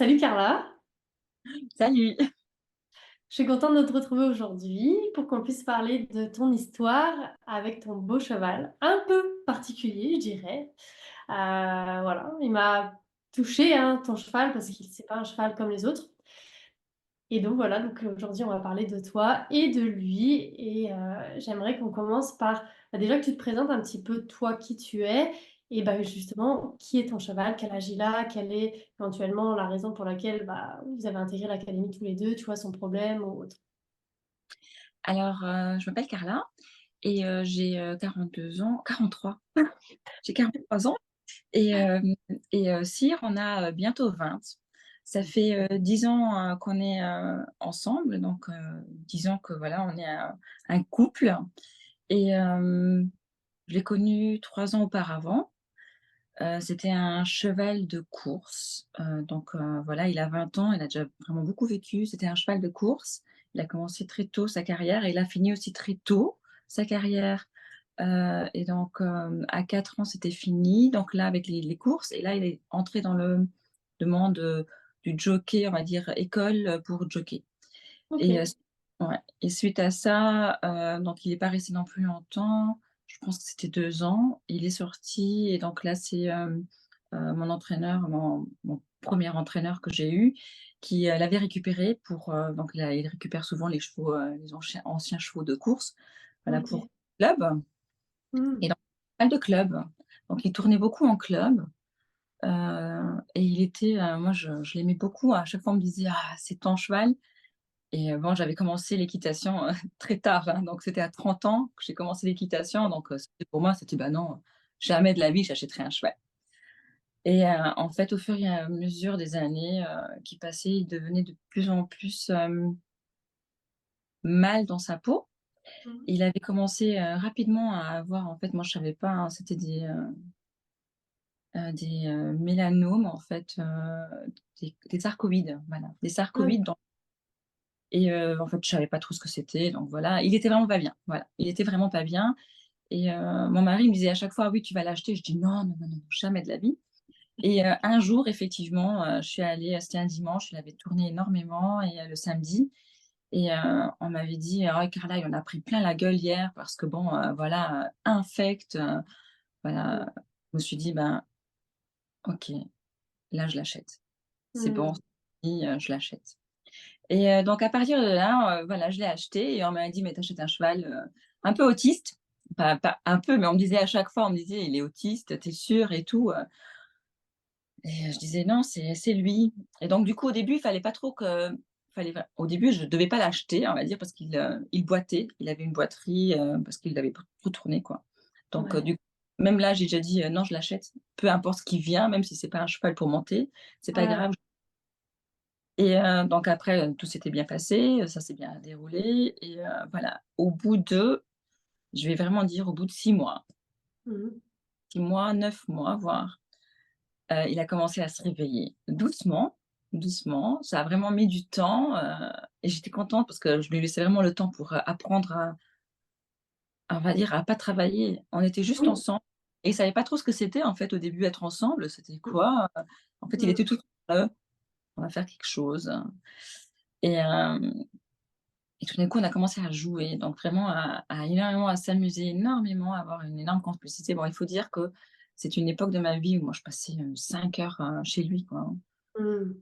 Salut Carla, Salut. je suis contente de te retrouver aujourd'hui pour qu'on puisse parler de ton histoire avec ton beau cheval, un peu particulier, je dirais. Voilà, il m'a touchée, hein, ton cheval, parce qu'il c'est pas un cheval comme les autres. Et donc voilà, donc aujourd'hui on va parler de toi et de lui. Et j'aimerais qu'on commence par déjà que tu te présentes un petit peu toi qui tu es. Et bah, justement, qui est ton cheval, quel âge il a, quelle est éventuellement la raison pour laquelle bah, vous avez intégré l'académie tous les deux, tu vois, son problème ou autre. Alors, je m'appelle Carla et j'ai 42 ans, 43. J'ai 43 ans et Cyr en a bientôt 20. Ça fait 10 ans qu'on est ensemble, donc 10 ans que voilà, on est un couple. Et je l'ai connu 3 ans auparavant. C'était un cheval de course. Donc voilà, il a 20 ans, il a déjà vraiment beaucoup vécu. C'était un cheval de course. Il a commencé très tôt sa carrière et il a fini aussi très tôt sa carrière. Et donc à 4 ans, c'était fini. Donc là, avec les courses et là, il est entré dans le monde, du jockey, on va dire école, pour jockey. Ok. Et ouais, et suite à ça, donc il est pas resté non plus longtemps. Je pense que c'était 2 ans. Il est sorti et donc là, c'est, mon entraîneur, mon 1er entraîneur que j'ai eu qui, l'avait récupéré pour, donc il récupère souvent les chevaux, les anciens chevaux de course, voilà, Ok. pour club. Et Hmm. donc pas mal de clubs. Donc il tournait beaucoup en club, et il était, moi je l'aimais beaucoup. À chaque fois on me disait: «Ah, c'est ton cheval». Et bon, j'avais commencé l'équitation, très tard, hein, donc c'était à 30 ans que j'ai commencé l'équitation, donc c'était pour moi, c'était: «Bah non, jamais de la vie j'achèterai un cheval». Et en fait, au fur et à mesure des années, qui passaient, il devenait de plus en plus, mal dans sa peau. Hmm. Il avait commencé, rapidement à avoir, en fait, moi je savais pas, hein, c'était des, mélanomes, en fait, des sarcoïdes, voilà, des Ah oui. sarcoïdes dans. Et en fait, je savais pas trop ce que c'était, donc voilà. Il était vraiment pas bien, voilà. Il était vraiment pas bien. Et mon mari me disait à chaque fois: «Oui, tu vas l'acheter». Je dis: «Non, non, non, non, jamais de la vie». Et un jour, effectivement, je suis allée, c'était un dimanche, il avait tourné énormément et le samedi. Et on m'avait dit: «Oh Carla, il en a pris plein la gueule hier parce que bon, voilà, infect», Hmm. voilà. Je me suis dit: «Ben, OK, là, je l'achète. C'est bon, Hmm. c'est fini, je l'achète». Et donc à partir de là, voilà, je l'ai acheté et on m'a dit: «Mais tu achètes un cheval, un peu autiste». Pas un peu, mais on me disait à chaque fois, on me disait: «Il est autiste, tu es sûre?» et tout, et je disais: «Non, c'est lui». Et donc du coup, au début, il fallait pas trop que fallait va au début, je devais pas l'acheter, on va dire, parce qu'il boitait. Il avait une boiterie, parce qu'il avait trop tourné, quoi. Donc Ouais. du même là, j'ai déjà dit: «Non, je l'achète, peu importe ce qui vient, même si c'est pas un cheval pour monter, c'est pas Ouais. grave». Et donc après, tout s'était bien passé, ça s'est bien déroulé. Et voilà, au bout de, je vais vraiment dire au bout de 6 mois, Hmm. 6 mois, 9 mois, voire, il a commencé à se réveiller doucement, doucement. Ça a vraiment mis du temps, et j'étais contente parce que je lui laissais vraiment le temps pour, apprendre à, on va dire, à pas travailler. On était juste Oui. ensemble et il savait pas trop ce que c'était, en fait, au début, être ensemble, c'était quoi? En fait, il Hmm. était tout «On va faire quelque chose». Et et tout d'un coup, on a commencé à jouer, donc vraiment à énormément à s'amuser, énormément, à avoir une énorme complicité. Bon, il faut dire que c'est une époque de ma vie où moi je passais, 5 heures, chez lui, quoi, hein. Hmm.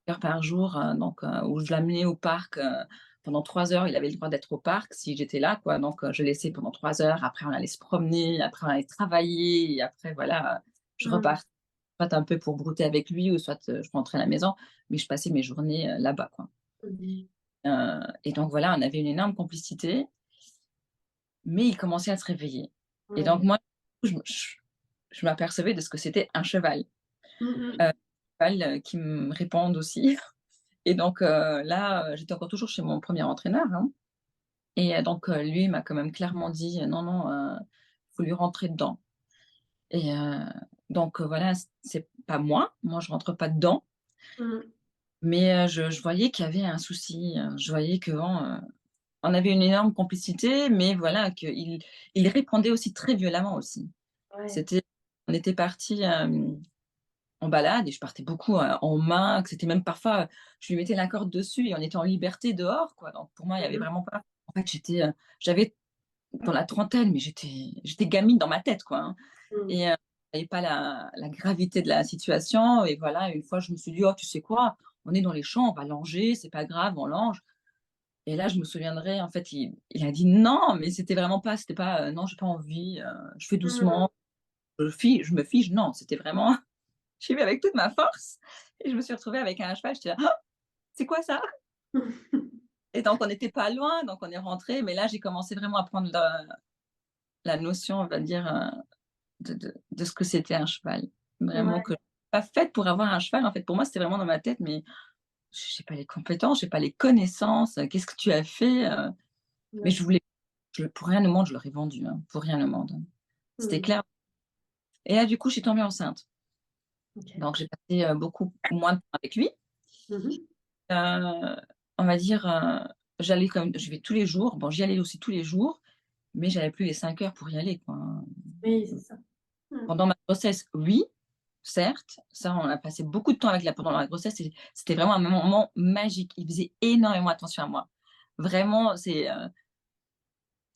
5 heures par jour, donc où je l'amenais au parc, pendant 3 heures, il avait le droit d'être au parc si j'étais là, quoi, donc je le laissais pendant 3 heures. Après on allait se promener, après on allait travailler et après voilà, je Hmm. repartais soit un peu pour brouter avec lui ou soit, je rentrais à la maison, mais je passais mes journées, là-bas, quoi. Hmm. Et donc voilà, on avait une énorme complicité, mais il commençait à se réveiller. Et donc Ouais. moi, je m'apercevais de ce que c'était un cheval. Hmm. Hmm. Heu, cheval, qui me réponde aussi. Et donc là, j'étais encore toujours chez mon premier entraîneur, hein. Et donc lui m'a quand même clairement dit: «Non, non, faut lui rentrer dedans». Et donc voilà, c'est pas moi je rentre pas dedans, Hmm. mais je voyais qu'il y avait un souci, je voyais que bon, on avait une énorme complicité, mais voilà qu'il répondait aussi très violemment aussi. Ouais. C'était On était partis, en balade et je partais beaucoup, en main, que c'était même parfois, je lui mettais la corde dessus et on était en liberté dehors, quoi. Donc pour moi, il y avait Mmh. vraiment pas en fait, j'avais dans la trentaine, mais j'étais gamine dans ma tête, quoi, hein Mmh. et je voyais pas la gravité de la situation et voilà, une fois, je me suis dit: «Oh, tu sais quoi? On est dans les champs, on va langer, c'est pas grave, on lange» et là, je me souviendrai, en fait, il a dit: «Non», mais c'était pas, «Non, j'ai pas envie, je fais Mmh. doucement, je me fige», non, c'était vraiment j'y vais avec toute ma force et je me suis retrouvée avec un cheval, j'étais là: «Ah! C'est quoi ça?» et donc on n'était pas loin, donc on est rentrés, mais là, j'ai commencé vraiment à prendre la notion, on va dire, de ce que c'était un cheval. Vraiment Ouais, que pas faite pour avoir un cheval, en fait. Pour moi, c'était vraiment dans ma tête, mais j'ai pas les compétences, j'ai pas les connaissances, «Qu'est-ce que tu as fait?» mais ouais. pour rien au monde, je l'aurais vendu, hein, pour rien au monde, hein. C'était Mmh. clair et là, du coup, je suis tombée enceinte. OK. Donc j'ai passé, beaucoup moins de temps avec lui. Mmh mh. Heu, on va dire, j'y vais tous les jours. Bon, j'y allais aussi tous les jours, mais j'avais plus les 5 heures pour y aller, quoi, hein. Oui, c'est ça. Mmh. Pendant ma grossesse, oui, certes, ça, on a passé beaucoup de temps avec la pendant la grossesse et c'était vraiment un moment magique. Il faisait énormément attention à moi. Vraiment, c'est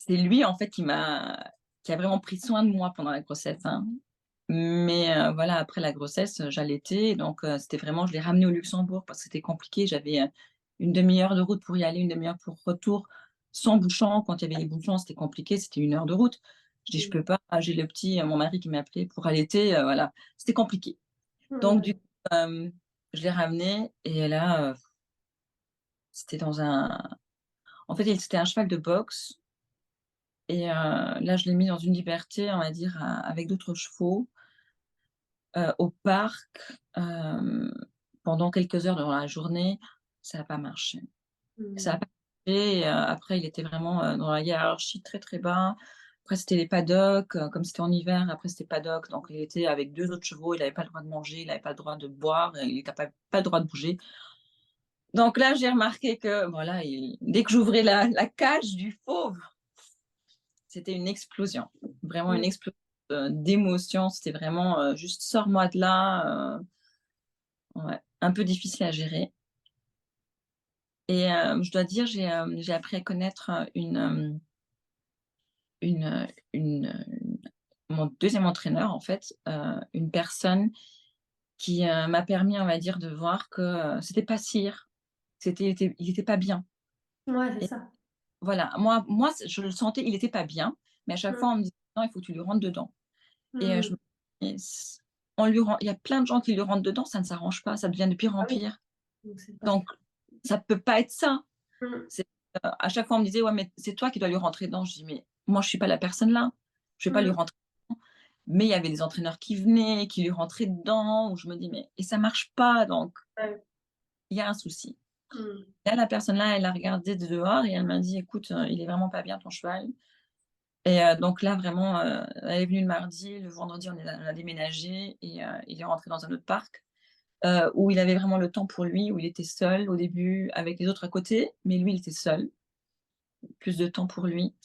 lui, en fait, qui a vraiment pris soin de moi pendant la grossesse, hein. Mais voilà, après la grossesse, j'allaitais donc c'était vraiment je l'ai ramené au Luxembourg parce que c'était compliqué. J'avais, 1/2 heure de route pour y aller, 1/2 heure pour retour, sans bouchons. Quand il y avait les bouchons, c'était compliqué, c'était 1 heure de route. Je dis: «Je Mmh. peux pas». J'ai le petit, mon mari qui m'appelait pour allaiter, voilà, c'était compliqué. Donc du Ouais. coup, je l'ai ramené et là, c'était dans un en fait, c'était un cheval de boxe et là, je l'ai mis dans une liberté, on va dire, avec d'autres chevaux. Au parc, pendant quelques heures dans la journée, ça a pas marché. Ça a Mmh. pas marché et après il était vraiment, dans la hiérarchie très, très bas. Après c'était les paddocks, comme c'était en hiver, après c'était paddock, donc il était avec 2 autres chevaux, il avait pas le droit de manger, il avait pas le droit de boire, il était pas le droit de bouger. Donc là, j'ai remarqué que voilà, dès que j'ouvrais la cage du fauve, c'était une explosion, vraiment une Mmh. explosion, d'émotions. C'était vraiment, juste: «Sors-moi de là», ouais, un peu difficile à gérer et je dois dire, j'ai appris à connaître, une, mon deuxième entraîneur en fait, une personne qui, m'a permis, on va dire, de voir que, c'était pas Cyr, il était pas bien Ouais, c'est et ça. voilà, moi je le sentais, il était pas bien, mais à chaque Mmh. fois on me disait: «Non, il faut que tu lui rentres dedans» et je Mmh. me et s on lui ren il y a plein de gens qui lui rentrent dedans, ça ne s'arrange pas, ça devient de pire Ah en oui, pire, donc c'est pas ça. donc ça peut pas être ça. Mmh. C'est, à chaque fois, on me disait: «Ouais, mais c'est toi qui dois lui rentrer dedans». Je dis: «Mais moi, je suis pas la personne là, je vais pas lui Mmh. rentrer dedans». Mais il y avait des entraîneurs qui venaient, qui lui rentraient dedans, où je me dis: «Mais» et ça marche pas, donc Ouais. il y a un souci. Mmh. Là, la personne là, elle a regardé de dehors et elle m'a dit: «Écoute, il est vraiment pas bien ton cheval» et donc là, vraiment, elle est venue le mardi, le vendredi, on a déménagé et il est rentré dans un autre parc, où il avait vraiment le temps pour lui, où il était seul au début avec les autres à côté, mais lui, il était seul, plus de temps pour lui.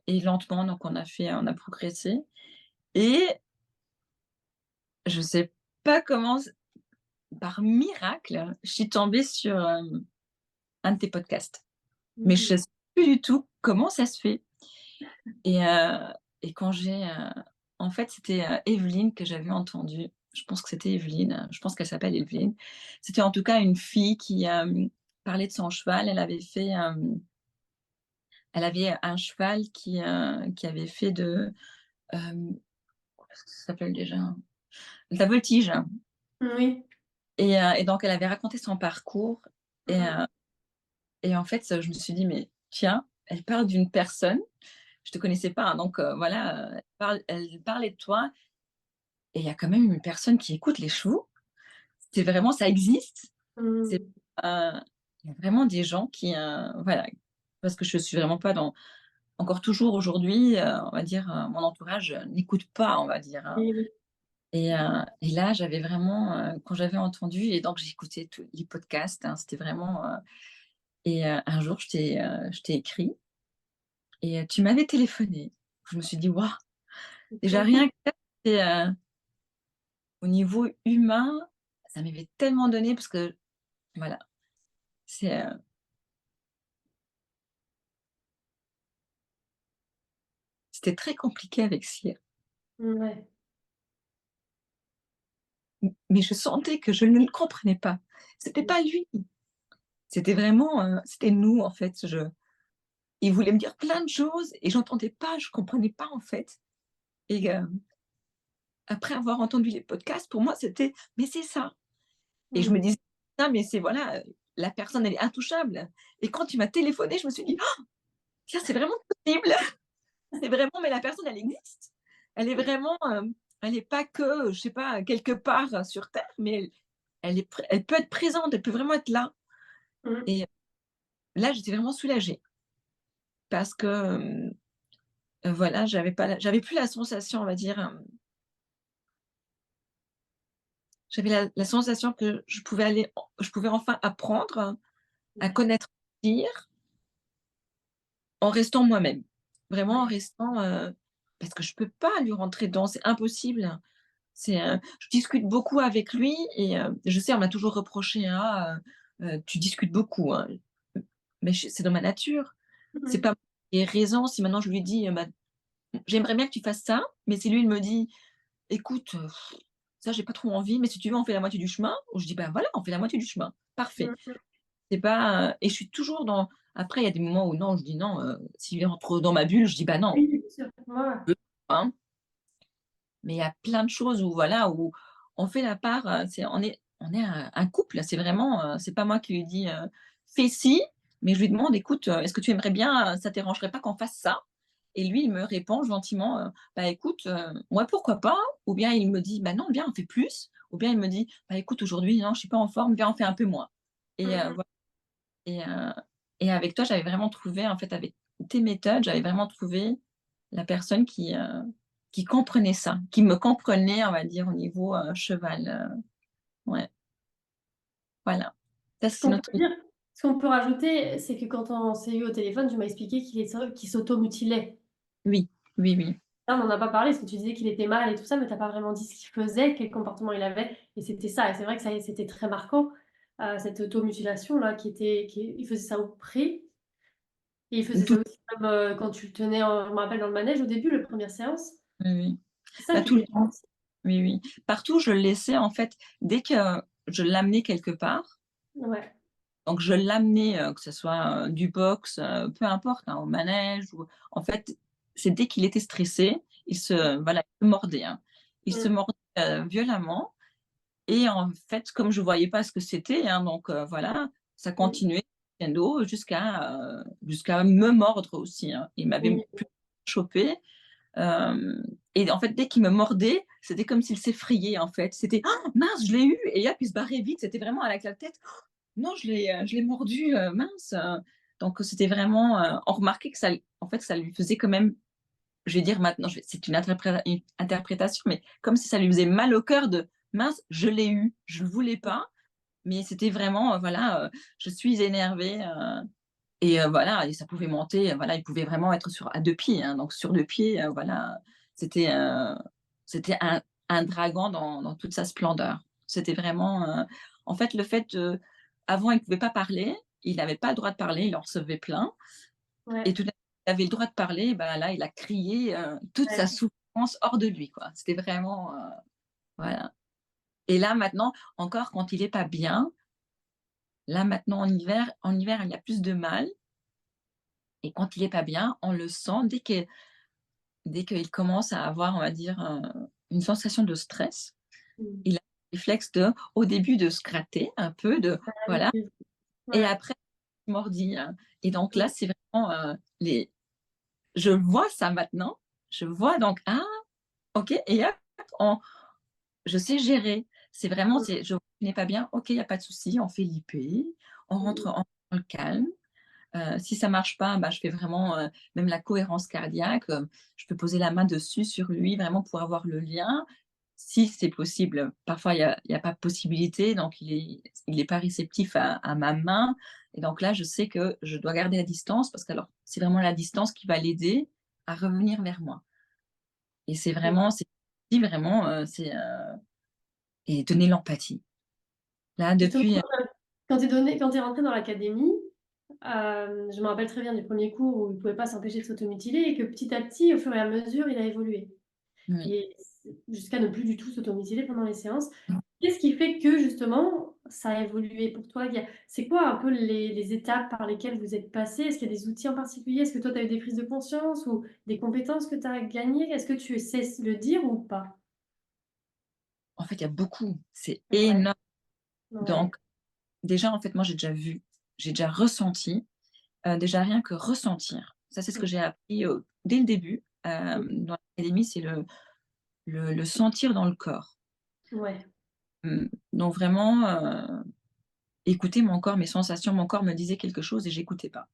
Et lentement, donc on a progressé et je sais pas comment par miracle, je suis tombée sur, un de tes podcasts. Mais Mmh. je sais plus du tout comment ça se fait et quand en fait, c'était, Evelyne que j'avais entendue. Je pense que c'était Evelyne, je pense qu'elle s'appelle Evelyne. C'était en tout cas une fille qui, parlait de son cheval. Elle avait un cheval qui avait fait comment est-ce que ça s'appelle déjà? De la voltige Oui. et donc elle avait raconté son parcours et Mmh. heu et en fait, je me suis dit: «Mais tiens, elle parle d'une personne, je te connaissais pas, hein, donc voilà, elle parlait de toi et il y a quand même une personne qui écoute les chevaux». C'est vraiment ça existe. C'est, Mmh. il y a vraiment des gens qui, voilà, parce que je suis vraiment pas dans encore toujours aujourd'hui, on va dire, mon entourage, n'écoute pas, on va dire, hein. Oui, oui. Et là, j'avais vraiment, quand j'avais entendu et donc j'ai écouté tous les podcasts, hein, c'était vraiment, et un jour je t'ai écrit et tu m'avais téléphoné. Je me suis dit: «Waouh!» déjà OK. rien que ça, c'était, au niveau humain, ça m'avait tellement donné parce que voilà, c'est, c'était très compliqué avec Cyr. Ouais. Mais je sentais que je ne le comprenais pas. C'était pas lui, c'était vraiment, c'était nous en fait. Il voulait me dire plein de choses et j'entendais pas, je comprenais pas en fait et après avoir entendu les podcasts, pour moi, c'était: «Mais c'est ça» et je me Mmh. disais: «Non mais c'est voilà, la personne elle est intouchable» et quand tu m'as téléphoné, je me suis dit: «Oh, tiens, c'est vraiment possible, c'est vraiment mais la personne elle existe. Elle est vraiment, elle est pas que, je sais pas, quelque part, sur terre, mais elle peut être présente, elle peut vraiment être là» Mmh. et là, j'étais vraiment soulagée parce que, voilà, j'avais plus la sensation, on va dire, j'avais la sensation que je pouvais enfin apprendre à Ouais. connaître Cyr en restant moi-même. Vraiment en Ouais. restant, parce que je peux pas lui rentrer dedans, c'est impossible. Je discute beaucoup avec lui et je sais, on m'a toujours reproché: «Ah, tu discutes beaucoup, hein». Mais c'est dans ma nature. C'est Mmh. pas moi qui ai raison si maintenant je lui dis: «Bah, j'aimerais bien que tu fasses ça», mais si lui il me dit: «Écoute, ça j'ai pas trop envie, mais si tu veux on fait la moitié du chemin», je dis: «Ben voilà, on fait la moitié du chemin, parfait». Mmh mh. C'est pas, et je suis toujours dans après il y a des moments où non, je dis: «Non», s'il rentre dans ma bulle, je dis: «Bah non, Oui, bien sûr. Ouais, ouais. je veux pas, hein». Mais il y a plein de choses où voilà, où on fait la part, on est un couple, c'est vraiment, c'est pas moi qui lui dis, «Fais ci», mais je lui demande: «Écoute, est-ce que tu aimerais bien, ça te dérangerait pas qu'on fasse ça?» et lui, il me répond gentiment, «Bah écoute, ouais, pourquoi pas?» ou bien il me dit: «Bah non, viens, on fait plus», ou bien il me dit: «Bah écoute, aujourd'hui, non, je suis pas en forme, viens, on fait un peu moins» et Mmh mh. voilà et avec toi, j'avais vraiment trouvé en fait, avec tes méthodes, j'avais vraiment trouvé la personne qui comprenait ça, qui me comprenait, on va dire, au niveau, cheval, ouais, voilà. Ça, Ce c'est qu'on peut notre dire ce qu'on peut rajouter, c'est que quand on s'est eu au téléphone, tu m'as expliqué qu'il s'automutilait. oui, oui, oui, Là, on en a pas parlé, parce que tu disais qu'il était mal et tout ça, mais tu as pas vraiment dit ce qu'il faisait, quel comportement il avait et c'était ça et c'est vrai que ça c'était très marquant, cette automutilation-là il faisait ça au pré et il faisait tout ça aussi même, quand tu le tenais en je me rappelle dans le manège au début, la première séance. oui, oui. C'est ça Bah, qui tout le était bien temps, aussi. oui, oui. Partout, je le laissais en fait, dès que je l'amenais quelque part, Ouais. donc je l'amenais, que ce soit, du box, peu importe, hein, au manège ou en fait, c'est dès qu'il était stressé, voilà, il se mordait, hein. Il se Mmh. mordait, violemment. Et en fait, comme je voyais pas ce que c'était, hein, donc voilà, ça Mmh. continuait crescendo jusqu'à me mordre aussi, hein. Il m'avait Oui. plus chopée, hem et en fait, dès qu'il me mordait, c'était comme s'il s'effrayait, en fait. C'était: «Ah mince, je l'ai eu» et hop, il se barrait vite. C'était vraiment avec la tête: «Non, je l'ai mordu, mince», donc c'était vraiment, on remarquait que en fait, ça lui faisait quand même, je vais dire maintenant, c'est une interprétation, mais comme si ça lui faisait mal au cœur de: «Mince, je l'ai eu, je voulais pas». Mais c'était vraiment, voilà, je suis énervée, et voilà et ça pouvait monter, voilà, il pouvait vraiment être à 2 pieds, hein, donc sur 2 pieds, voilà. C'était, c'était un dragon dans toute sa splendeur. C'était vraiment, en fait, le fait de avant, il pouvait pas parler, il n'avait pas le droit de parler, il en recevait plein et Ouais. tout d'un coup, il avait le droit de parler, bah, là, il a crié, toute sa Ouais. souffrance hors de lui, quoi. C'était vraiment, voilà et là, maintenant, encore quand il est pas bien, là, maintenant, en hiver, il a plus de mal et quand il est pas bien, on le sent dès qu'il commence à avoir, on va dire, une sensation de stress, Mmh. il a le réflexe au début de se gratter un peu, Ah oui, voilà oui. et Ouais. après il mordit, hein et donc là, Mmh. c'est vraiment, je vois ça maintenant, je vois donc: «Ah OK» et hop, on je sais gérer. C'est vraiment, Mmh. je vois qu'il n'est pas bien, OK, il y a pas de souci, on fait l'IP, on Mmh. rentre dans le calme. Si ça marche pas, bah, je fais vraiment, même la cohérence cardiaque, je peux poser la main dessus, sur lui, vraiment pour avoir le lien. Si c'est possible, parfois il y a pas possibilité, donc il est pas réceptif à ma main et donc là, je sais que je dois garder la distance parce que alors c'est vraiment la distance qui va l'aider à revenir vers moi et c'est Mmh. vraiment, c'est si vraiment, c'est, et donner l'empathie. Là, Justement, depuis, quand tu es rentré dans l'académie, je me rappelle très bien du premier cours où il ne pouvait pas s'empêcher de s'automutiler et que petit à petit, au fur et à mesure, il a évolué. oui. Et jusqu'à ne plus du tout s'automutiler pendant les séances. Qu'est-ce qui fait que justement ça a évolué pour toi? C'est quoi un peu les étapes par lesquelles vous êtes passé? Est-ce qu'il y a des outils en particulier? Est-ce que toi, tu as eu des prises de conscience ou des compétences que tu as gagnées? Est-ce que tu sais le dire ou pas? En fait, il y a beaucoup, c'est Ouais, énorme. ouais, Donc déjà, en fait, moi, j'ai déjà vu, j'ai déjà ressenti, déjà rien que ressentir. Ça, c'est ce que j'ai appris, dès le début, dans l'académie, c'est le sentir dans le corps. ouais, Donc vraiment, écouter mon corps, mes sensations. Mon corps me disait quelque chose et j'écoutais pas.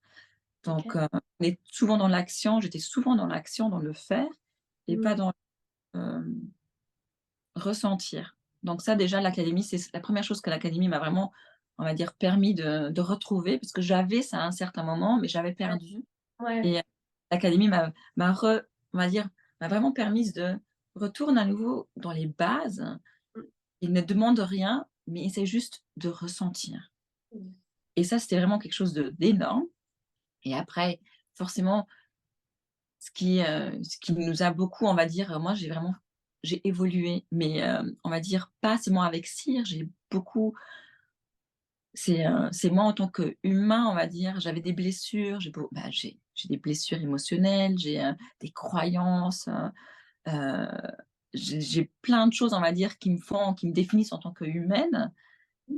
Donc, ok. on est souvent dans l'action, j'étais souvent dans l'action, dans le faire et pas Mm, dans, ressentir. Donc ça déjà l'académie, c'est la première chose que l'académie m'a vraiment, on va dire, permis de retrouver parce que j'avais ça à un certain moment, mais j'avais perdu ouais, et l'académie on va dire, m'a vraiment permise de retourne à nouveau dans les bases. mm, Il ne demande rien, mais essaie juste de ressentir mm, et ça, c'était vraiment quelque chose d'énorme et après forcément ce qui nous a beaucoup, on va dire, moi j'ai évolué, mais on va dire pas seulement avec cire, j'ai beaucoup c'est moi en tant qu'humain, on va dire, j'avais des blessures, j'ai des blessures émotionnelles, j'ai, des croyances, heu, j'ai plein de choses, on va dire, qui me définissent en tant qu'humaine,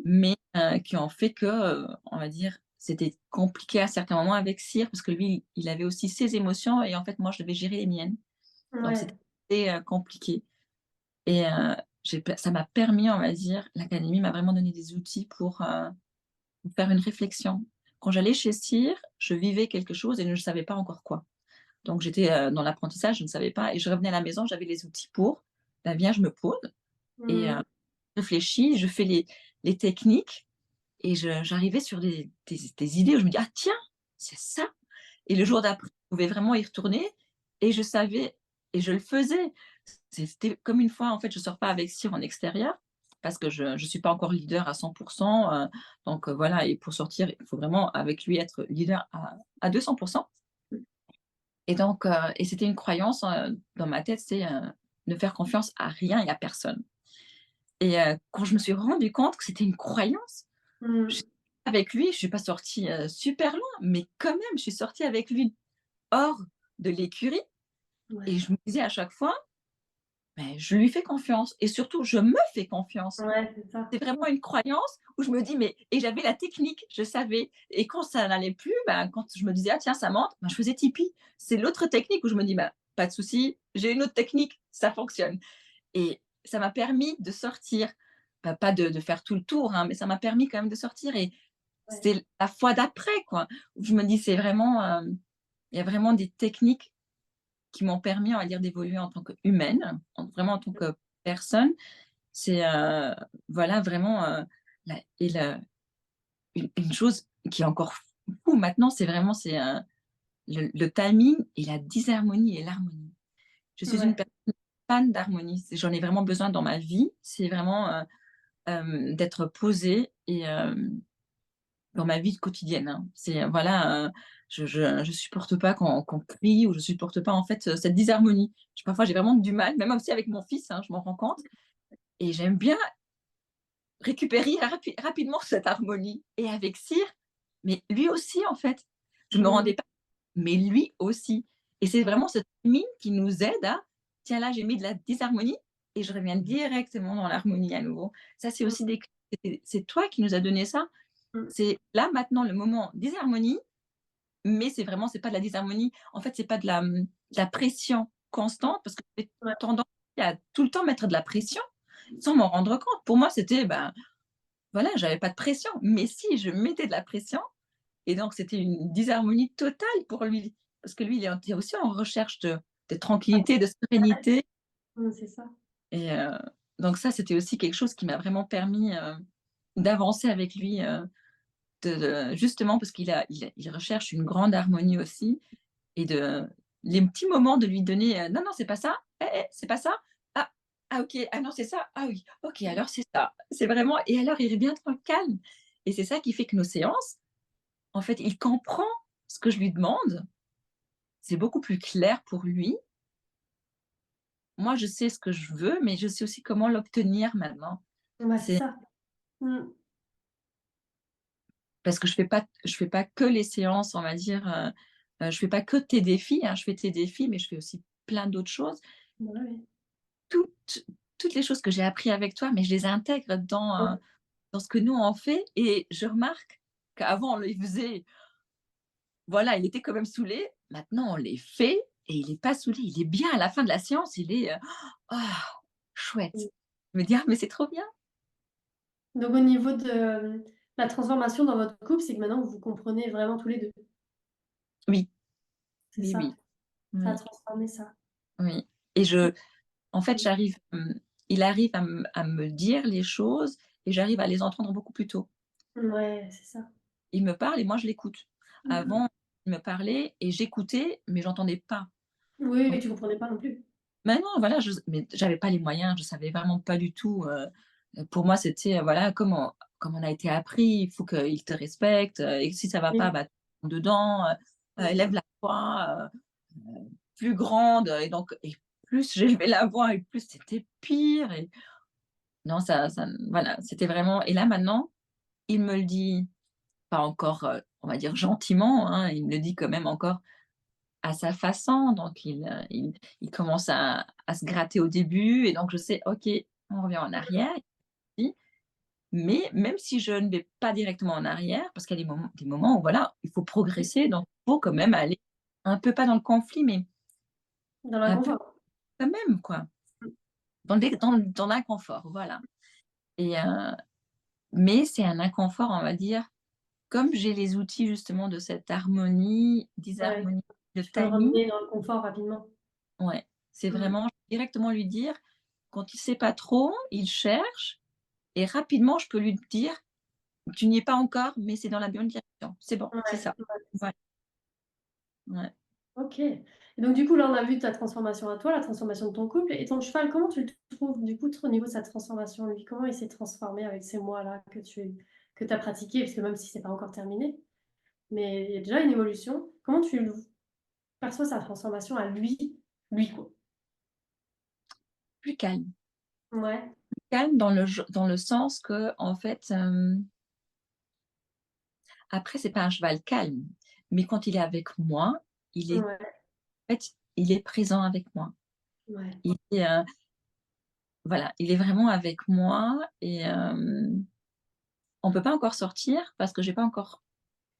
mais qui ont fait que, on va dire, c'était compliqué à certains moments avec cire parce que lui, il avait aussi ses émotions et en fait, moi, je devais gérer les miennes. Donc ouais, c'était assez, compliqué et ça m'a permis, on va dire l'académie m'a vraiment donné des outils pour faire une réflexion. Quand j'allais chez CIR, je vivais quelque chose et je ne savais pas encore quoi. Donc j'étais, dans l'apprentissage, je ne savais pas et je revenais à la maison, j'avais les outils pour. Ben viens, je me pose et mm, réfléchis, je fais les techniques et j'arrivais sur des idées où je me dis: «Ah tiens, c'est ça!» et le jour d'après, je pouvais vraiment y retourner et je savais et je le faisais. C'était comme une fois, en fait, je sors pas avec Cyr en extérieur parce que je suis pas encore leader à 100 donc voilà et pour sortir, il faut vraiment avec lui être leader à 200 et donc et c'était une croyance, dans ma tête, c'est, ne faire confiance à rien et à personne et quand je me suis rendu compte que c'était une croyance, je mm, avec lui, je suis pas sortie, super loin, mais quand même, je suis sortie avec lui hors de l'écurie et ouais, je me disais à chaque fois: «Mais je lui fais confiance et surtout je me fais confiance». ouais, c'est ça. C'est vraiment une croyance où je me dis: «Mais» et j'avais la technique, je savais et quand ça n'allait plus, ben, quand je me disais: «Ah tiens, ça monte», ben, je faisais tipi. C'est l'autre technique où je me dis: «Bah, pas de souci, j'ai une autre technique, ça fonctionne» et ça m'a permis de sortir, bah, pas de faire tout le tour, hein, mais ça m'a permis quand même de sortir et Ouais, c'est la fois d'après, quoi, où je me dis: «C'est vraiment, il y a vraiment des techniques qui m'ont permis, on va dire, d'évoluer en tant qu'humaine, vraiment en tant que personne». C'est, voilà, vraiment, la et la une chose qui est encore fou maintenant, c'est vraiment, le timing et la disharmonie et l'harmonie. Je suis une ouais, personne fan d'harmonie, j'en ai vraiment besoin dans ma vie. C'est vraiment, d'être posée et dans ma vie quotidienne, hein. C'est, voilà, je supporte pas qu'on crie ou je supporte pas, en fait, cette disharmonie. Parfois, j'ai vraiment du mal, même aussi avec mon fils, hein, je m'en rends compte et j'aime bien récupérer rapidement cette harmonie et avec Cyr, mais lui aussi en fait. Je me mm, rendais pas mais lui aussi et c'est vraiment cette mine qui nous aide à: «Tiens là, j'ai mis de la disharmonie et je reviens directement dans l'harmonie à nouveau». Ça, c'est mm, aussi des clés. C'est toi qui nous as donné ça. mm, C'est là maintenant le moment disharmonie, mais c'est vraiment c'est pas de la disharmonie. En fait, c'est pas de la pression constante parce que j'ai ouais, tendance à tout le temps mettre de la pression sans m'en rendre compte. Pour moi, c'était, ben voilà, j'avais pas de pression, mais si, je mettais de la pression et donc c'était une disharmonie totale pour lui. Parce que lui, il est aussi en recherche de tranquillité, de sérénité c'est ça. et donc ça, c'était aussi quelque chose qui m'a vraiment permis, d'avancer avec lui, de justement parce il recherche une grande harmonie aussi et de les petits moments de lui donner, «Non, non, c'est pas ça. Eh, eh, c'est pas ça. Ah!» ah OK, ah non, c'est ça? Ah oui, OK, alors c'est ça. C'est vraiment et alors il revient dans le calme et c'est ça qui fait que nos séances, en fait, il comprend ce que je lui demande, c'est beaucoup plus clair pour lui. Moi, je sais ce que je veux, mais je sais aussi comment l'obtenir maintenant. Ouais, c'est C'est ça. Mmh. parce que je fais pas que les séances, on va dire, je fais pas que tes défis, hein, je fais tes défis, mais je fais aussi plein d'autres choses. Ouais, ouais. Toutes toutes les choses que j'ai appris avec toi, mais je les intègre dans ce que nous on fait et je remarque qu'avant on les faisait, voilà, il était quand même saoulé. Maintenant on les fait et il est pas saoulé, il est bien à la fin de la séance, il est, «Ah, chouette». Mmh. Je me dis: «Ah mais c'est trop bien». Donc au niveau de, la transformation dans votre couple, c'est que maintenant vous vous comprenez vraiment tous les 2. Oui, C'est oui, ça? oui, Ça a oui, transformé ça? oui et je en fait, Mmh. il arrive à me dire les choses et j'arrive à les entendre beaucoup plus tôt. Ouais, c'est ça. Il me parle et moi je l'écoute. Mmh mh. Avant, il me parlait et j'écoutais, mais j'entendais pas. Oui, Donc oui, tu comprenais pas non plus. maintenant, voilà, mais j'avais pas les moyens, je savais vraiment pas du tout, pour moi, c'était, voilà, comme on a été appris, il faut qu'il te respecte, et si ça va pas, Oui. bah, dedans, Mmh. élève la voix, plus grande, et donc et plus j'élevais la voix et plus c'était pire et non, ça voilà, c'était vraiment et là, maintenant, il me le dit pas encore, on va dire gentiment, hein, il me le dit quand même encore à sa façon, donc il commence à se gratter au début et donc je sais: «OK, on revient en arrière», ici. Mais même si je ne vais pas directement en arrière, parce qu'il y a des moments où voilà, il faut progresser, donc il faut quand même aller un peu pas dans le conflit, mais Dans un peu l'inconfort. quand même quoi, Mmh. dans l'inconfort, voilà et mais c'est un inconfort, on va dire, comme j'ai les outils justement de cette harmonie, Ouais, disharmonie, de tu peux le timing. ramener dans le confort rapidement. Ouais, c'est Mmh. vraiment directement lui dire quand il sait pas trop, il cherche et rapidement je peux lui dire: «Tu n'y es pas encore, mais c'est dans la bonne direction. C'est bon, Ouais, c'est ça». ouais, c'est ça. Voilà, OK, et donc du coup, là, on a vu ta transformation à toi, la transformation de ton couple et ton cheval, comment tu le trouves, du coup, au niveau de sa transformation, lui? Comment il s'est transformé avec ces mois-là que tu as pratiqués? Parce que même si c'est pas encore terminé, mais il y a déjà une évolution. Comment tu le perçois sa transformation à lui, lui, quoi? plus calme. Ouais, Calme dans le sens qu'en fait, après c'est pas un cheval calme, mais quand il est avec moi, il est ouais, en fait, il est présent avec moi. ouais, Il est, voilà, il est vraiment avec moi et on peut pas encore sortir parce que j'ai pas encore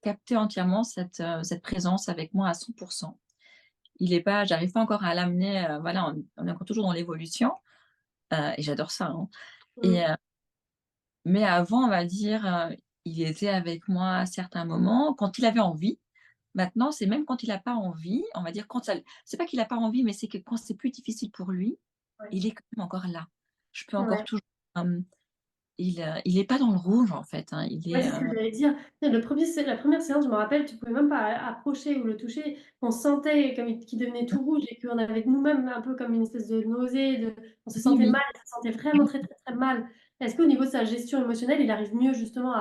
capté entièrement cette présence avec moi à 100. Il est pas J'arrive pas encore à l'amener, voilà, on est encore toujours dans l'évolution, et j'adore ça, hein et mmh, mais avant, on va dire, il était avec moi à certains moments quand il avait envie. Maintenant, c'est même quand il a pas envie, on va dire quand ça c'est pas qu'il a pas envie, mais c'est que quand c'est plus difficile pour lui, ouais, il est quand même encore là. Je peux encore ouais. toujours, il est pas dans le rouge, en fait, hein, il Ouais, est, c'est ce que j'allais dire. Tu sais, la première séance, je me rappelle, tu pouvais même pas approcher ou le toucher. On sentait comme qu'il devenait tout rouge et qu'on avait nous-mêmes un peu comme une espèce de nausée, on se oui, sentait oui, mal, on se sentait vraiment très, très, très mal. Est-ce qu'au niveau de sa gestion émotionnelle, il arrive mieux justement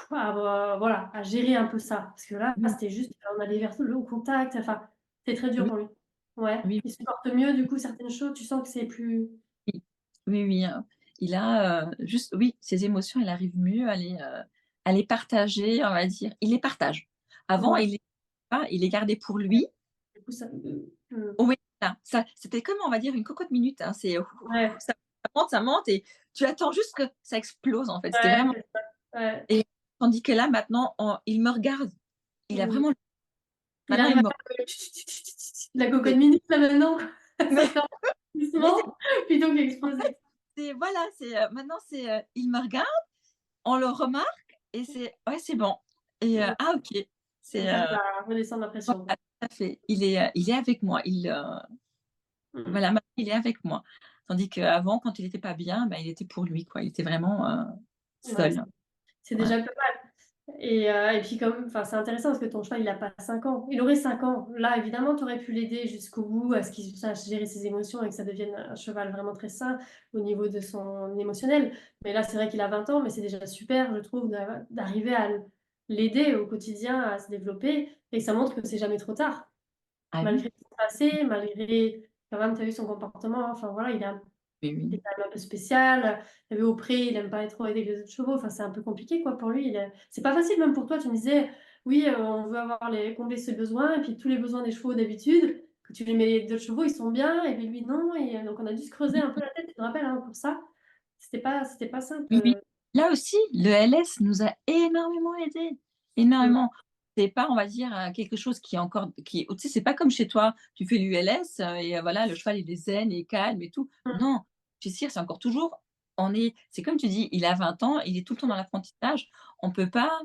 voilà, à gérer un peu ça? Parce que là, oui, c'était juste, on allait vers le contact, enfin, c'était très dur oui, pour lui. Ouais, oui, il supporte mieux du coup certaines choses, tu sens que c'est plus oui, oui, oui, il a, juste oui, ses émotions, il arrive mieux à les partager, on va dire. Il les partage. Avant, ouais, il les gardait pour lui. du coup ça Oui, voilà, ça c'était comme, on va dire, une cocotte minute, hein, ouais, ça ça monte et tu attends juste que ça explose, en fait. C'était ouais, vraiment c'est ça, ouais. et tandis que là, maintenant, il me regarde. Il a Mmh. vraiment Il maintenant, arrive il à me faire la cocotte c'est minute là maintenant, ça mais sort mais doucement plutôt en fait, qu'exploser. c'est voilà, maintenant, il me regarde, on le remarque et c'est ouais, c'est bon et Mmh. ah OK, Donc c'est, tu arrives à redescendre la pression, voilà, quoi. tout à fait. Il est avec moi. Mmh. Voilà, maintenant, il est avec moi. Tandis qu'avant, quand il était pas bien, bah, il était pour lui, quoi. Il était vraiment, Ouais, seul. c'est Ouais. déjà pas mal. Et puis comme, enfin, c'est intéressant parce que ton cheval, il a pas 5 ans. Il aurait 5 ans. Là, évidemment, tu aurais pu l'aider jusqu'au bout à ce qu'il sache gérer ses émotions et que ça devienne un cheval vraiment très sain au niveau de son émotionnel. Mais là, c'est vrai qu'il a 20 ans, mais c'est déjà super, je trouve, d'arriver à l'aider au quotidien à se développer et ça montre que c'est jamais trop tard. Ah oui, Malgré son passé, malgré quand même, tu as vu son comportement, hein. Enfin voilà, oui, il est oui. quand même un peu spécial. Tu as vu au pré, il aime pas trop aider les autres chevaux. Enfin, c'est un peu compliqué quoi pour lui. C'est pas facile même pour toi. Tu me disais, oui, on veut avoir combler ses besoins et puis tous les besoins des chevaux d'habitude, que tu les mets les d'autres chevaux, ils sont bien et puis lui non. Et donc on a dû se creuser un peu la tête, tu te rappelles, hein, pour ça. C'était pas simple. Oui, oui. Là aussi, le LS nous a énormément aidés, Mmh. énormément. C'est pas, on va dire, quelque chose qui est encore qui tu sais, c'est pas comme chez toi, tu fais l'ULS, et voilà, le cheval, il est zen, il est calme et tout. Mmh. Non, chez Cyr, c'est encore toujours c'est comme tu dis, il a 20 ans, il est tout le temps dans l'apprentissage. On peut pas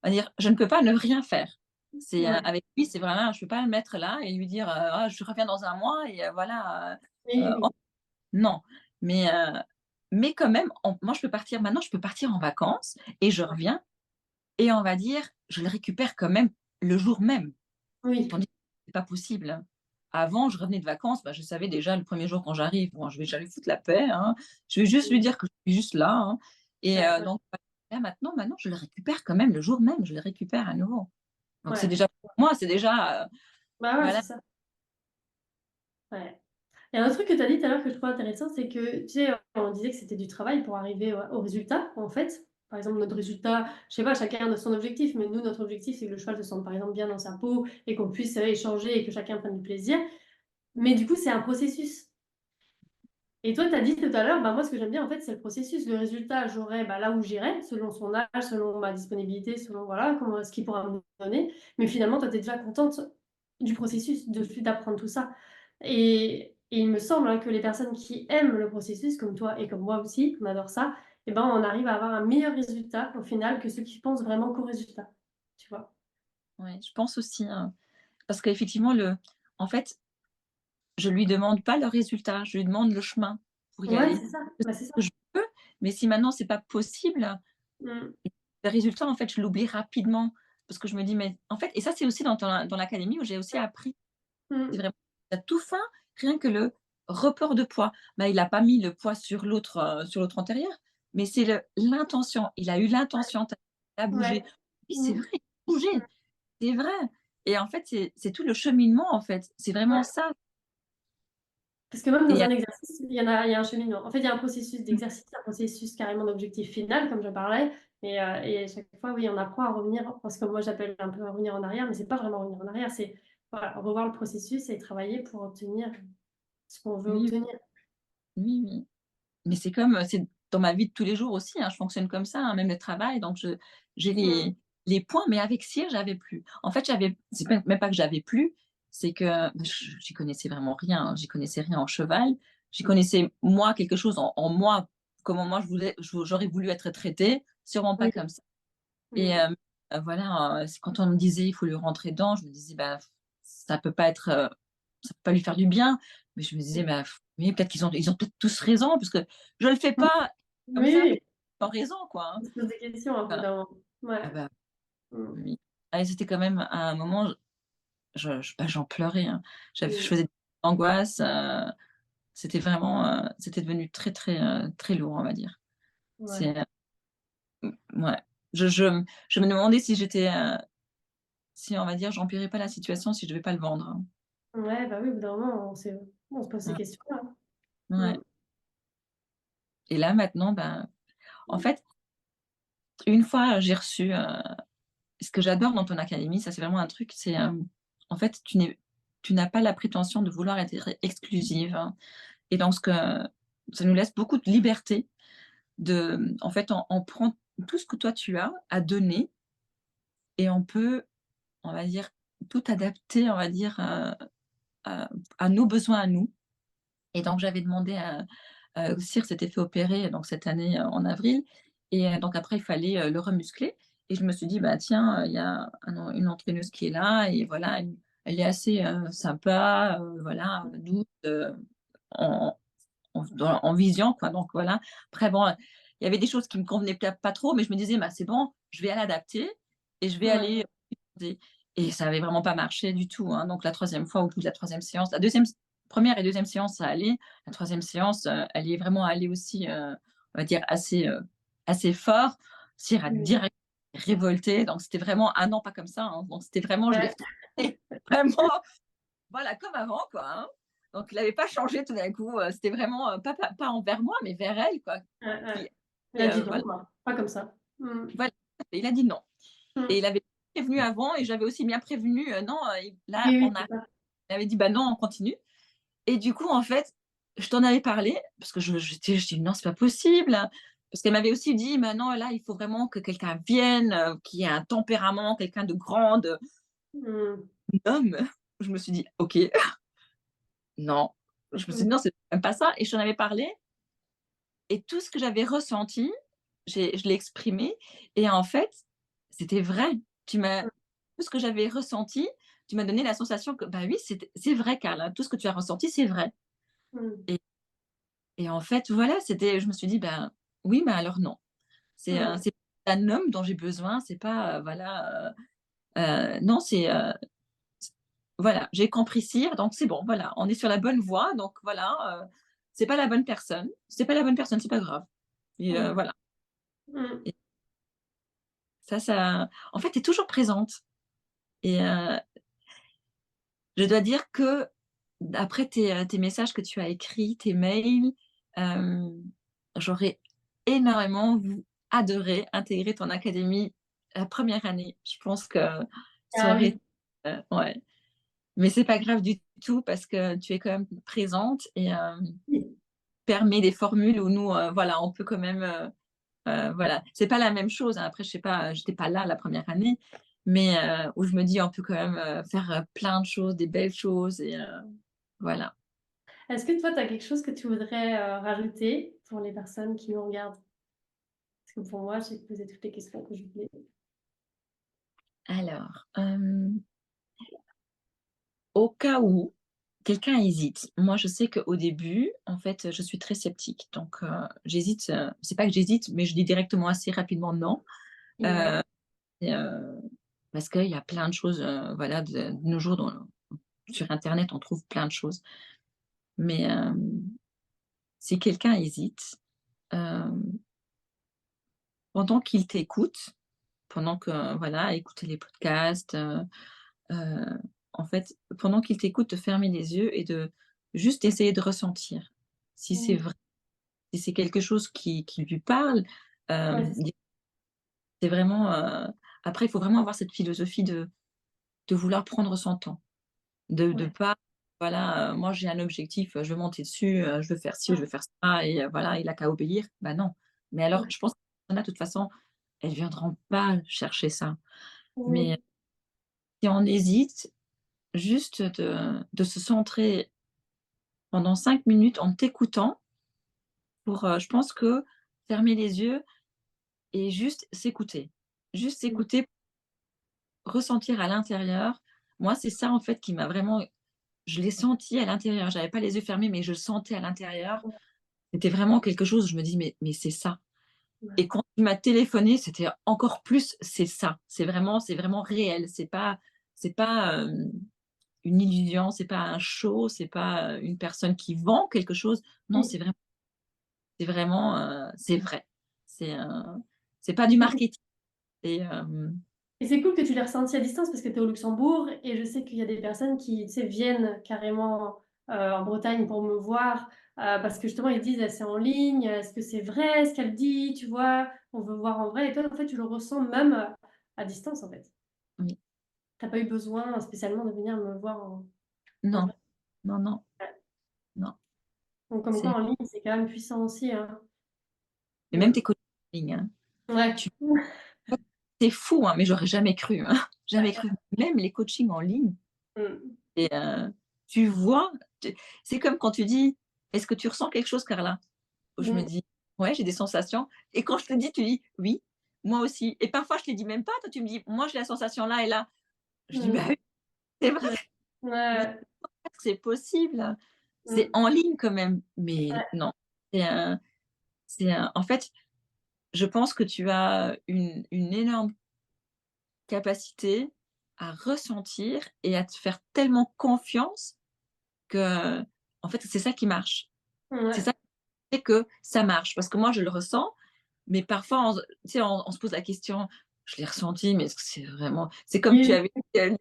on va dire, je ne peux pas ne rien faire. Ouais. Avec lui, c'est vraiment je peux pas le mettre là et lui dire, «Ah, je reviens dans un mois» et voilà, Oui, oui. non, mais quand même, moi, je peux partir en vacances et je reviens et on va dire, je le récupère quand même le jour même. Oui. Tandis que c'est pas possible, hein. Avant, je revenais de vacances, bah, je savais déjà le premier jour quand j'arrive, bon, je vais jamais foutre la paix, hein. Je vais juste lui Mmh. dire que je suis juste là, hein et Ouais, ouais, donc là, maintenant, je le récupère quand même le jour même, je le récupère à nouveau. Donc c'est ouais. déjà pour moi, c'est déjà, Bah ouais, voilà. c'est ça. Ouais. Il y a un truc que tu as dit tout à l'heure que je trouve intéressant, c'est que, tu sais, on disait que c'était du travail pour arriver au résultat, en fait. Par exemple, notre résultat, je sais pas, chacun a son objectif, mais nous, notre objectif, c'est que le cheval se sente, par exemple, bien dans sa peau et qu'on puisse échanger et que chacun prenne du plaisir. Mais du coup, c'est un processus. Et toi, tu as dit tout à l'heure, bah, moi, ce que j'aime bien, en fait, c'est le processus. Le résultat, j'aurai bah, là où j'irai, selon son âge, selon ma disponibilité, selon voilà, ce qu'il pourra me donner. Mais finalement, toi, tu es déjà contente du processus, d'apprendre tout ça. Et il me semble hein, que les personnes qui aiment le processus, comme toi et comme moi aussi, on adore ça, eh ben, on arrive à avoir un meilleur résultat au final que ceux qui pensent vraiment qu'au résultat. Tu vois? Ouais, je pense aussi, hein, parce qu'effectivement en fait, je lui demande pas le résultat, je lui demande le chemin pour y Ouais, aller. c'est ça. Je sais Bah, c'est ça. que je peux, mais si maintenant c'est pas possible, Mm. le résultat, en fait, je l'oublie rapidement parce que je me dis: «Mais» en fait et ça, c'est aussi dans l'académie où j'ai aussi appris, c'est Mm. vraiment à tout fin, rien que le report de poids. Bah, il a pas mis le poids sur l'autre antérieur, mais c'est l'intention. Il a eu l'intention, tu as bougé. Ouais. Oui, c'est Mm. vrai, bouger, c'est vrai et en fait, c'est tout le cheminement, en fait. C'est vraiment Ouais. ça Parce que même dans et un exercice, il y a un cheminement. En fait, il y a un processus d'exercice, un processus carrément d'objectif final, comme je parlais. Et à chaque fois, oui, on apprend à revenir, parce que moi j'appelle un peu revenir en arrière, mais c'est pas vraiment revenir en arrière, c'est voilà, revoir le processus et travailler pour obtenir ce qu'on veut oui, obtenir. oui, oui. Mais c'est comme, c'est dans ma vie de tous les jours aussi, hein, je fonctionne comme ça, hein, même le travail, donc j'ai Mmh. les points, mais avec cire, j'avais plus. En fait, c'est même pas que j'avais plus, c'est que j'y connaissais vraiment rien, hein, j'y connaissais rien en cheval. J'y connaissais, moi, quelque chose en moi, comment moi j'aurais voulu être traitée, sûrement pas Oui. comme ça et Mmh. voilà, c'est quand on me disait: «Il faut lui rentrer dedans», je me disais: «Bah, ça peut pas être, ça peut pas lui faire du bien». Mais je me disais: «Bah, oui, peut-être ils ont peut-être tous raison, parce que je le fais Mmh. pas comme ça, Oui, ils ont raison, quoi, hein». on se pose des questions un peu Enfin, d'un moment. ah Ouais. bah, Mmh. oui. Ah et c'était quand même à un moment, bah, j'en pleurais, hein. Je Mmh. faisais des angoisses, c'était vraiment, c'était devenu très, très, très lourd, on va dire. Ouais. C'est, ouais. Je me demandais si si on va dire, j'empirais pas la situation si je devais pas le vendre, hein. Ouais, bah oui, au bout d'un moment, on se pose ces Mmh, questions-là. Mmh. ouais et là maintenant, ben, en fait, une fois, j'ai reçu, ce que j'adore dans ton académie, ça c'est vraiment un truc, c'est, en fait, tu n'as pas la prétention de vouloir être exclusive, hein et donc ça nous laisse beaucoup de liberté en fait, on prend tout ce que toi tu as à donner et on peut, on va dire, tout adapter, on va dire, à nos besoins à nous et donc j'avais demandé à Cyr s'était fait opérer donc cette année, en avril et donc après il fallait, le remuscler et je me suis dit: «Bah tiens, il y a une entraîneuse qui est là et voilà, elle est assez, sympa, voilà, douce, en en vision quoi», donc voilà. Après bon, il y avait des choses qui me convenaient peut-être pas trop, mais je me disais: «Bah c'est bon, je vais à l'adapter» et je vais Ouais. aller et ça avait vraiment pas marché du tout, hein. Donc la troisième fois, au bout de la troisième séance, la deuxième, première et deuxième séance, ça allait. La troisième séance, elle est vraiment allée aussi, on va dire assez fort. Cyr a Mmh. direct révolté, donc c'était vraiment: «Ah non, pas comme ça», hein. Donc c'était vraiment, je l'ai Ouais. retrouvé vraiment, voilà, comme avant, quoi, hein. Donc il avait pas changé tout d'un coup, c'était vraiment, pas envers moi, mais vers elle, quoi, Ouais, ouais. qui Il et a dit non, voilà, quoi. Pas comme ça. Mmh. voilà, il a dit: «Non». Et Mmh. il avait prévenu avant et j'avais aussi bien prévenu, non, là, Oui, oui, on a c'est ça. il avait dit: «Bah non, on continue». Et du coup, en fait, je t'en avais parlé parce que je dis: «Non, c'est pas possible», parce qu'elle m'avait aussi dit: «Maintenant, là, il faut vraiment que quelqu'un vienne, qui ait un tempérament, quelqu'un de grand, de Mmh. homme». Je me suis dit: «OK, non». Je me suis dit: Mmh. «Non, c'est même pas ça», et je t'en avais parlé et tout ce que j'avais ressenti, je l'ai exprimé et en fait, c'était vrai. Tu m'as Tout ce que j'avais ressenti, tu m'as donné la sensation que, bah oui, c'est vrai, Karl, hein, tout ce que tu as ressenti, c'est vrai. Mmh. Et en fait, voilà, je me suis dit: «Ben, oui, mais alors non. Mmh. C'est un homme dont j'ai besoin, c'est pas, voilà, non, voilà, j'ai compris Cyr, donc c'est bon, voilà, on est sur la bonne voie, donc voilà, c'est pas la bonne personne, c'est pas la bonne personne, c'est pas grave». Et Mmh. voilà. Mmh. Et ça en fait, tu es toujours présente. Et je dois dire que après tes messages que tu as écrits, tes mails, hem, j'aurais énormément adoré intégrer ton académie la première année. Je pense que ça Ah aurait, oui. ouais, mais c'est pas grave du tout parce que tu es quand même présente et Oui. permet des formules où nous, voilà, on peut quand même, voilà. C'est pas la même chose, hein, après je sais pas, j'étais pas là la première année, mais où je me dis: «On peut quand même, faire, plein de choses, des belles choses», et voilà. Est-ce que toi, tu as quelque chose que tu voudrais, rajouter pour les personnes qui nous regardent? Parce que pour moi, j'ai posé toutes les questions que je voulais. Alors, au cas où quelqu'un hésite, moi je sais qu'au début, en fait, je suis très sceptique, donc j'hésite, c'est pas que j'hésite, mais je dis directement assez rapidement non, Ouais. heu et parce qu'il y a plein de choses, voilà, de nos jours sur internet, on trouve plein de choses. Mais si quelqu'un hésite, hem, pendant qu'il t'écoute, pendant que voilà, à écouter les podcasts, heu, en fait, pendant qu'il t'écoute, de fermer les yeux et de juste essayer de ressentir. Si c'est Mmh. vrai, si c'est quelque chose qui lui parle, Ouais, c'est ça. di c'est vraiment, après il faut vraiment avoir cette philosophie de vouloir prendre son temps, de Ouais. pas, voilà, moi j'ai un objectif, je veux monter dessus, je veux faire ci, je Mmh. veux faire ça, et voilà, il a qu'à obéir. Bah non. Mais alors Ouais. je pense que ces personnes-là, de toute façon, elles viendront pas chercher ça. Mais Oui. si on hésite, juste de se centrer pendant 5 minutes en t'écoutant pour, je pense que fermer les yeux et juste s'écouter. Juste Mmh. s'écouter, ressentir à l'intérieur. Moi, c'est ça en fait qui m'a vraiment, je l'ai senti à l'intérieur. J'avais pas les yeux fermés, mais je le sentais à l'intérieur. Ouais. C'était vraiment quelque chose, je me dis: «Mais c'est ça». Ouais. Et quand tu m'as téléphoné, c'était encore plus, c'est ça. C'est vraiment réel. C'est pas, une illusion, c'est pas un show, c'est pas, une personne qui vend quelque chose. Non, Oui. c'est vraiment, c'est vrai. C'est, c'est pas du Et c'est marketing. Et et c'est cool que tu l'aies ressenti à distance parce que tu es au Luxembourg et je sais qu'il y a des personnes qui, tu sais, viennent carrément, en Bretagne pour me voir, parce que justement ils disent: «Ah, c'est en ligne, est-ce que c'est vrai ce qu'elle dit?» Tu vois? On veut voir en vrai et toi, en fait, tu le ressens même, à distance, en fait. oui, Tu as pas eu besoin spécialement de venir me voir en non, vrai. non, non, Ouais. non, Donc comme quoi c'est en ligne, c'est quand même puissant aussi, hein. mais même Mmh. tes coachings en ligne, hein, Ouais. tu c'est fou, hein, mais j'aurais jamais cru, hein, jamais cru. Même les coachings en ligne, Mmh. et tu vois, c'est comme quand tu dis: «Est-ce que tu ressens quelque chose, Carla?» Où je me Mmh. dis: «Ouais, j'ai des sensations», et quand je te dis, tu dis: «Oui, moi aussi», et parfois je te dis même pas, toi tu me dis: «Moi j'ai la sensation là et là». Je dis: «Bah Mmh. oui, c'est vrai, Ouais. mais Ouais. c'est possible, c'est Mmh. en ligne quand même». Mais Ouais. non, c'est en fait, je pense que tu as une énorme capacité à ressentir et à te faire tellement confiance que, en fait, c'est ça qui marche. C'est Ouais. ça qui fait que ça marche. Parce que moi, je le ressens, mais parfois, tu sais, on se pose la question: «Je l'ai ressenti, mais est-ce que c'est vraiment» c'est comme tu Oui, avais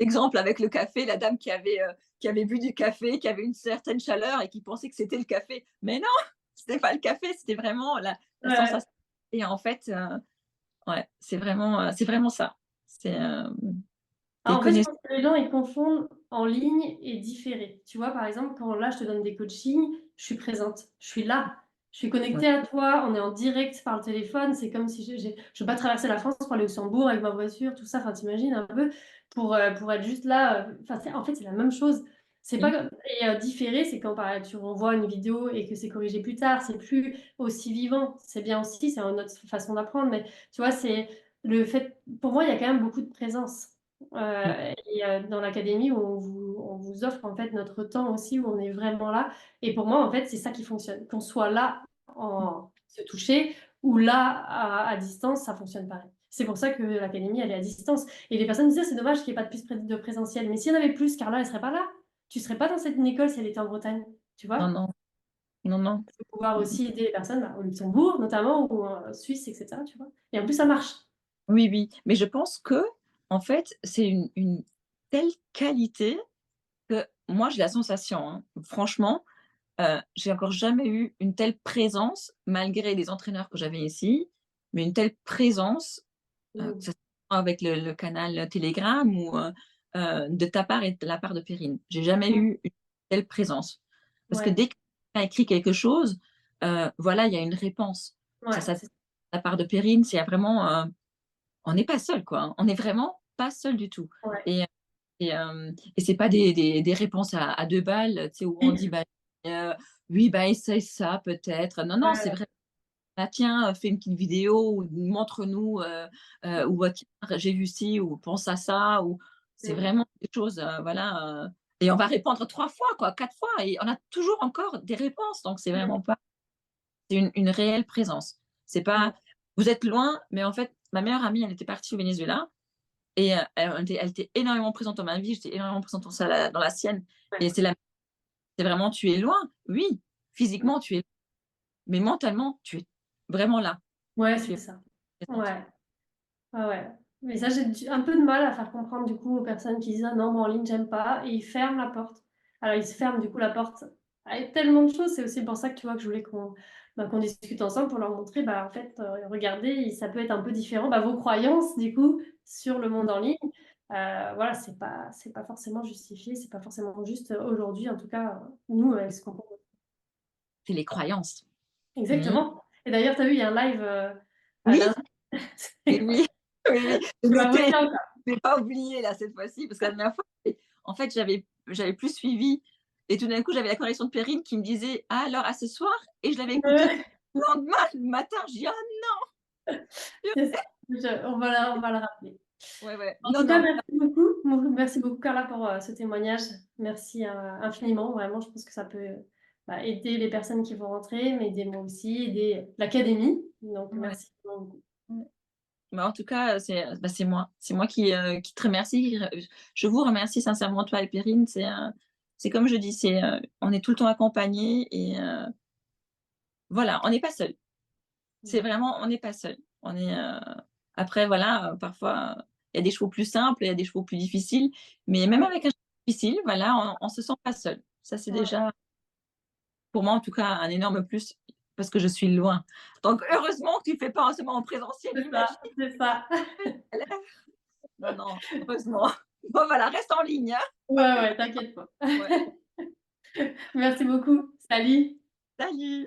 l'exemple avec le café, la dame qui avait bu du café, qui avait une certaine chaleur et qui pensait que c'était le café. Mais non, c'était pas le café, c'était vraiment la ouais. sensation et en fait, ouais, c'est vraiment ça. C'est, Alors, tes en fait, je connaissances pense que les gens, ils confondent en ligne et différé. Tu vois, par exemple, quand là, je te donne des coachings, je suis présente, je suis là, je suis ouais, connectée à toi, on est en direct par le téléphone. C'est comme si je veux pas traverser la France pour aller au Luxembourg avec ma voiture, tout ça. Enfin, t'imagines un peu pour être juste là. Enfin, en fait, c'est la même chose. C'est pas oui, comme- Et différé, c'est quand tu renvoies une vidéo et que c'est corrigé plus tard. C'est plus aussi vivant. C'est bien aussi, c'est une autre façon d'apprendre. Mais tu vois, c'est le fait. Pour moi, il y a quand même beaucoup de présence. mmh, Dans l'académie où on vous offre en fait notre temps aussi, où on est vraiment là. Et pour moi, en fait, c'est ça qui fonctionne. Qu'on soit là en se toucher ou là à distance, ça fonctionne pareil. C'est pour ça que l'académie, elle est à distance. Et les personnes disaient, c'est dommage qu'il n'y ait pas de plus de présentiel. Mais s'il y en avait plus, Carla, elle serait pas là. Tu serais pas dans cette école si elle était en Bretagne. Tu non, vois? non, non, non. Pour pouvoir Mmh. aussi aider les personnes au Luxembourg, notamment, ou en Suisse, etc. Tu vois? Et en plus, ça marche. Oui, oui, mais je pense que en fait, c'est une telle qualité que moi, j'ai la sensation, hein, franchement, j'ai encore jamais eu une telle présence malgré les entraîneurs que j'avais ici, mais une telle présence, que Mm. ce soit avec le canal Telegram ou, de ta part et de la part de Perrine. J'ai jamais Mm. eu une telle présence. Parce que Ouais, dès que quelqu'un écrit quelque chose, voilà, il y a une réponse. Que ouais, ça de c'est la part de Perrine, c'est vraiment, on n'est pas seul, quoi, hein. On n'est vraiment pas seul du tout ouais. et c'est pas des réponses à 2 balles, tu sais, où on dit: «Bah, heu, oui, bah, essaye ça peut-être». Non, non, c'est Ouais, vrai: «Bah, tiens, fais une petite vidéo ou montre-nous, ou tiens, j'ai vu ci ou pense à ça» ou c'est mmh. vraiment des choses, voilà, et on va répondre 3 fois, quoi, 4 fois et on a toujours encore des réponses donc c'est Mmh. vraiment pas c'est une réelle présence. C'est Ouais. pas: «Vous êtes loin», mais en fait, ma meilleure amie, elle était partie au Venezuela et elle était énormément présente dans ma vie, j'étais énormément présente dans la sienne et Ouais. c'est vraiment: «Tu es loin?» oui, physiquement tu es mais mentalement tu es vraiment là. Ouais, Tu c'est es ça. présente. Ouais. Ouais, ouais. Mais ça, un peu de mal à faire comprendre du coup aux personnes qui disent: «Ah non, moi en ligne, j'aime pas», et ils ferment la porte. Alors ils se ferment du coup la porte à tellement de choses. C'est aussi pour ça que tu vois que je voulais qu'on discute ensemble pour leur montrer, bah, en fait, regardez, ça peut être un peu différent. Bah, vos croyances du coup sur le monde en ligne, voilà, c'est pas forcément justifié, c'est pas forcément juste, aujourd'hui en tout cas, nous, avec ce qu'on C'est les croyances. Mmh. exactement. Et d'ailleurs, tu as vu, il y a un live, Oui, lundi. oui, oui, oui, oui, je Tu m'as notais, bloqué encore. je l'ai pas oublié là cette fois-ci parce que la dernière fois, en fait, j'avais plus suivi et tout d'un coup, j'avais la connexion de Perrine qui me disait: «Ah alors à ce soir?» et je l'avais écouté Ouais. le lendemain, le matin, je dis: «Ah non!» C'est ça. On va le rappeler. Ouais, ouais. En Non, tout cas, non, merci beaucoup Carla pour, ce témoignage. Merci, infiniment. Vraiment, je pense que ça peut, bah, aider les personnes qui vont rentrer, m'aider moi aussi, aider l'académie. Donc ouais, merci vraiment beaucoup. ouais. Bah, en tout cas, c'est moi qui te remercie. Je vous remercie sincèrement, toi et Perrine. C'est comme je dis, on est tout le temps accompagnés et voilà, on n'est pas seul. C'est Mmh. vraiment on n'est pas seul. Après voilà, parfois, il y a des chevaux plus simples et il y a des chevaux plus difficiles, mais même Ouais, avec un cheval difficile, voilà, on se sent pas seul. Ça, c'est ouais. déjà, pour moi en tout cas, un énorme plus parce que je suis loin. Donc heureusement que tu fais pas seulement en présentiel, C'est imagine ça, c'est ça. non, non, heureusement. Bon voilà, reste en ligne, hein. Ouais, ouais, t'inquiète pas. Ouais. Merci beaucoup. Salut. Salut!